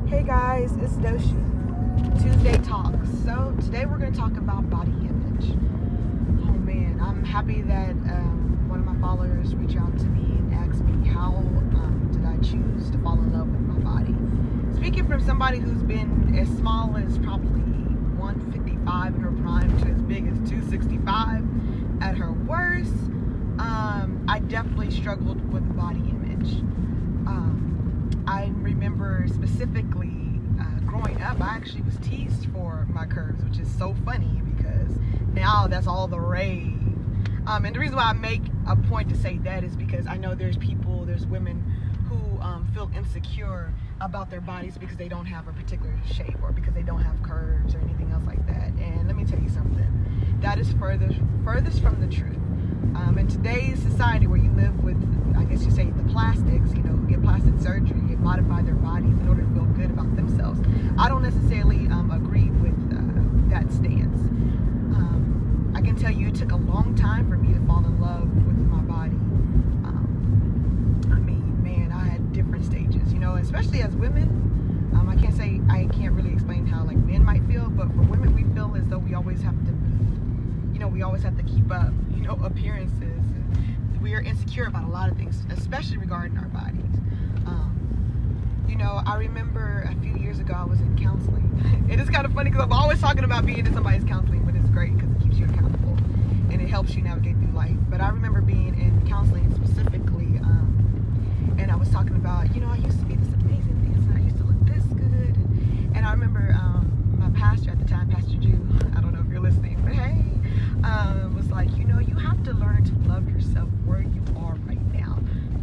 Hey guys, it's Doshi. Tuesday Talks. So today we're going to talk about body image. Oh man, I'm happy that one of my followers reached out to me and asked me how did I choose to fall in love with my body. Speaking from somebody who's been as small as probably 155 in her prime to as big as 265 at her worst, I definitely struggled with body image. I remember specifically growing up, I actually was teased for my curves, which is so funny because now that's all the rave. And the reason why I make a point to say that is because I know there's women who feel insecure about their bodies because they don't have a particular shape or because they don't have curves or anything else like that. And let me tell you something, that is furthest from the truth. In today's society where you live with, I guess you say, the plastics, who get plastic surgery and modify their bodies in order to feel good about themselves, I don't necessarily agree with that stance. I can tell you it took a long time for me to fall in love with my body. I had different stages, especially as women. I can't really explain how like men might feel, but for women we feel as though we always have to keep up, appearances. We are insecure about a lot of things, especially regarding our bodies. I remember a few years ago I was in counseling. It is kind of funny because I'm always talking about being in somebody's counseling, but it's great because it keeps you accountable and it helps you navigate through life. But I remember being in counseling specifically, and I was talking about, I used to be this amazing thing, and I used to look this good. And I remember my pastor at the time, Pastor Jew, I don't know if you're listening, but hey, was like, you have to learn to love yourself where you are right now,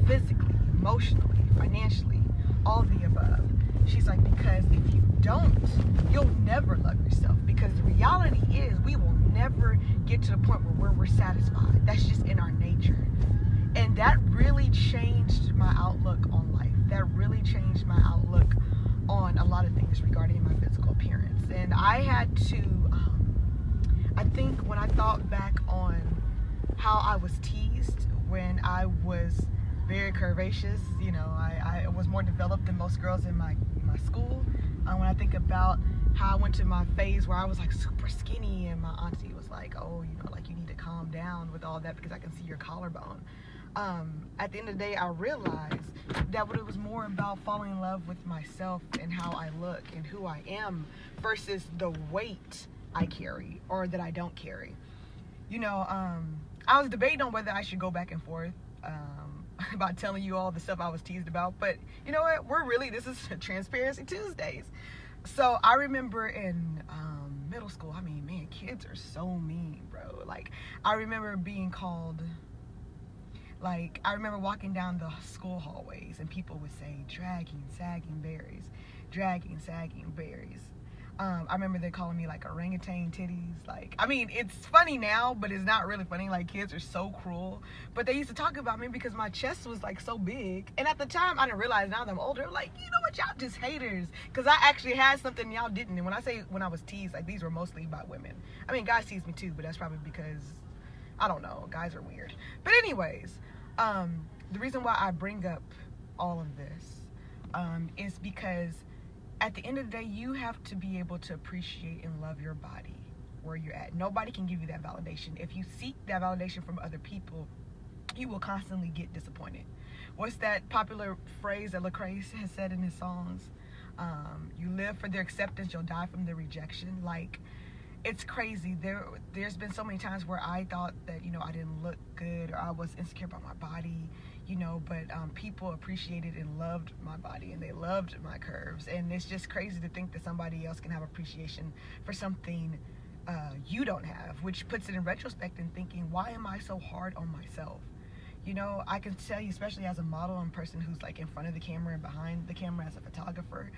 physically, emotionally, financially, all the above. She's like, because if you don't, you'll never love yourself, because the reality is we will never get to the point where we're satisfied. That's just in our nature. And that really changed my outlook on life. That really changed my outlook on a lot of things regarding my physical appearance. And I had to, I think when I thought back on how I was teased when I was very curvaceous, I was more developed than most girls in my school. When I think about how I went to my phase where I was like super skinny and my auntie was like, oh, like you need to calm down with all that because I can see your collarbone. At the end of the day, I realized that it was more about falling in love with myself and how I look and who I am versus the weight I carry or that I don't carry. I was debating on whether I should go back and forth about telling you all the stuff I was teased about, but you know what? This is Transparency Tuesdays. So I remember in middle school, kids are so mean, bro. Like, I remember being called, I remember walking down the school hallways and people would say, dragging, sagging berries. I remember they calling me like orangutan titties. It's funny now, but it's not really funny. Like, kids are so cruel. But they used to talk about me because my chest was like so big. And at the time, I didn't realize, now that I'm older, like, you know what, y'all just haters. Because I actually had something y'all didn't. And when I say when I was teased, like, these were mostly by women. Guys tease me too, but that's probably because, I don't know, guys are weird. But anyways, the reason why I bring up all of this is because at the end of the day, you have to be able to appreciate and love your body where you're at. Nobody can give you that validation. If you seek that validation from other people, you will constantly get disappointed. What's that popular phrase that Lecrae has said in his songs? You live for their acceptance, you'll die from their rejection. Like, it's crazy. There's been so many times where I thought that, I didn't look good or I was insecure about my body, but people appreciated and loved my body and they loved my curves. And it's just crazy to think that somebody else can have appreciation for something you don't have, which puts it in retrospect and thinking, why am I so hard on myself? I can tell you, especially as a model and person who's like in front of the camera and behind the camera as a photographer,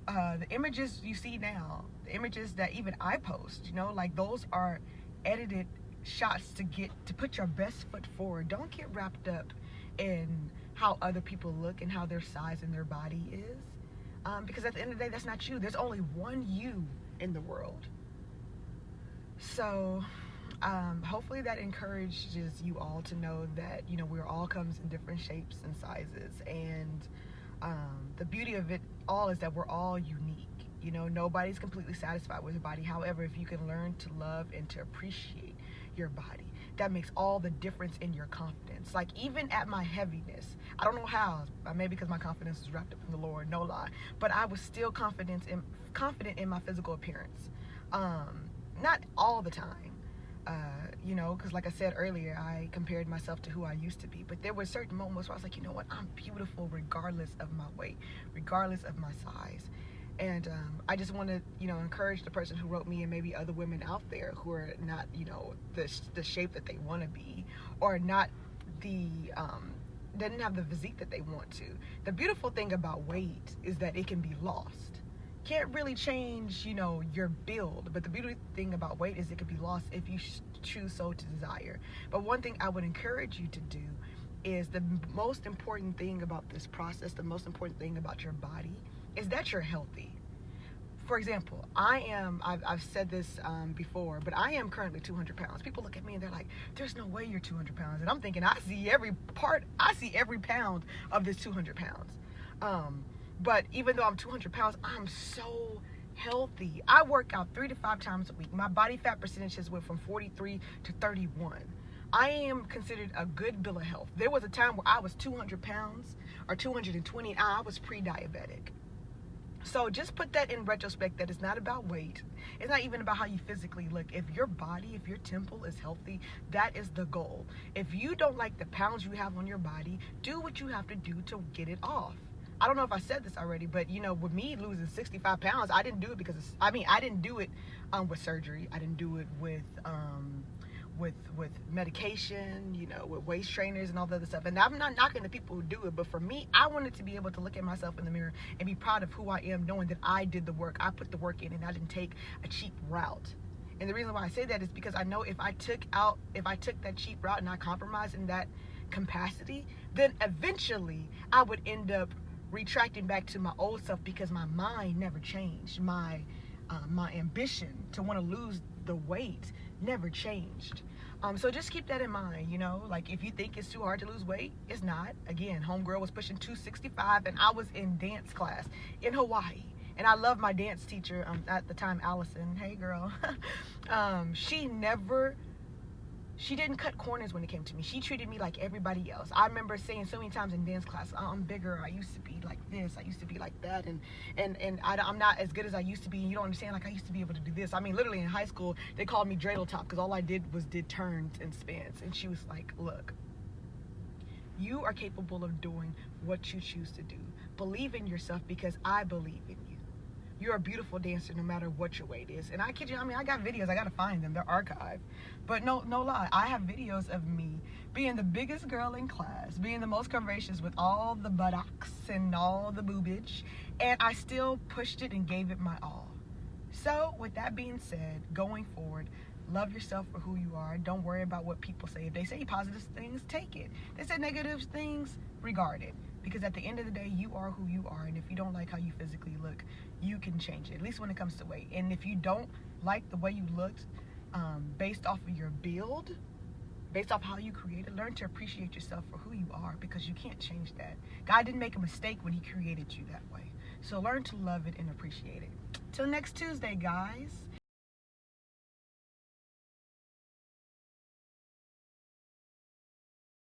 the images you see now, the images that even I post, those are edited shots to put your best foot forward. Don't get wrapped up in how other people look and how their size and their body is, because at the end of the day, that's not you. There's only one you in the world. So hopefully that encourages you all to know that, we're all comes in different shapes and sizes, and The beauty of it all is that we're all unique. You know, nobody's completely satisfied with their body. However, if you can learn to love and to appreciate your body, that makes all the difference in your confidence. Like, even at my heaviness, I don't know how, maybe because my confidence is wrapped up in the Lord, no lie, but I was still confident in my physical appearance. Not all the time, you know, because like I said earlier, I compared myself to who I used to be, but there were certain moments where I was like, you know what, I'm beautiful regardless of my weight, regardless of my size. And I just want to, you know, encourage the person who wrote me, and maybe other women out there who are not, you know, the shape that they want to be, or not didn't have the physique that they want to. The beautiful thing about weight is that it can be lost. Can't really change, you know, your build, but the beautiful thing about weight is it can be lost if you choose so to desire. But one thing I would encourage you to do is, the most important thing about this process, the most important thing about your body, is that you're healthy. For example, I've said this before, but I am currently 200 pounds. People look at me and they're like, there's no way you're 200 pounds. And I'm thinking, I see every pound of this 200 pounds. But even though I'm 200 pounds, I'm so healthy. I work out 3 to 5 times a week. My body fat percentages went from 43 to 31. I am considered a good bill of health. There was a time where I was 200 pounds or 220 and I was pre-diabetic. So just put that in retrospect, that it's not about weight. It's not even about how you physically look. If your body, if your temple is healthy, that is the goal. If you don't like the pounds you have on your body, do what you have to do to get it off. I don't know if I said this already, but you know, with me losing 65 pounds, I didn't do it because I didn't do it with surgery. I didn't do it with medication, you know, with waist trainers and all the other stuff. And I'm not knocking the people who do it, but for me, I wanted to be able to look at myself in the mirror and be proud of who I am, knowing that I did the work. I put the work in and I didn't take a cheap route. And the reason why I say that is because I know if I took that cheap route and I compromised in that capacity, then eventually I would end up retracting back to my old self, because my mind never changed. My ambition to want to lose the weight never changed. So just keep that in mind, you know, like if you think it's too hard to lose weight, it's not. Again, homegirl was pushing 265 and I was in dance class in Hawaii. And I love my dance teacher at the time, Allison. Hey girl. She didn't cut corners when it came to me. She treated me like everybody else. I remember saying so many times in dance class, I'm bigger. I used to be like this. I used to be like that. And I'm not as good as I used to be. And you don't understand, like I used to be able to do this. I mean, literally in high school, they called me dreidel top because all I did turns and spins. And she was like, look, you are capable of doing what you choose to do. Believe in yourself because I believe in you. You're a beautiful dancer no matter what your weight is. And I kid you, I mean, I got videos. I got to find them. They're archived. But no lie. I have videos of me being the biggest girl in class, being the most curvaceous with all the buttocks and all the boobage. And I still pushed it and gave it my all. So with that being said, going forward, love yourself for who you are. Don't worry about what people say. If they say positive things, take it. They say negative things, regard it. Because at the end of the day, you are who you are. And if you don't like how you physically look, you can change it, at least when it comes to weight. And if you don't like the way you looked based off of your build, based off how you created, learn to appreciate yourself for who you are, because you can't change that. God didn't make a mistake when he created you that way. So learn to love it and appreciate it. Till next Tuesday, guys.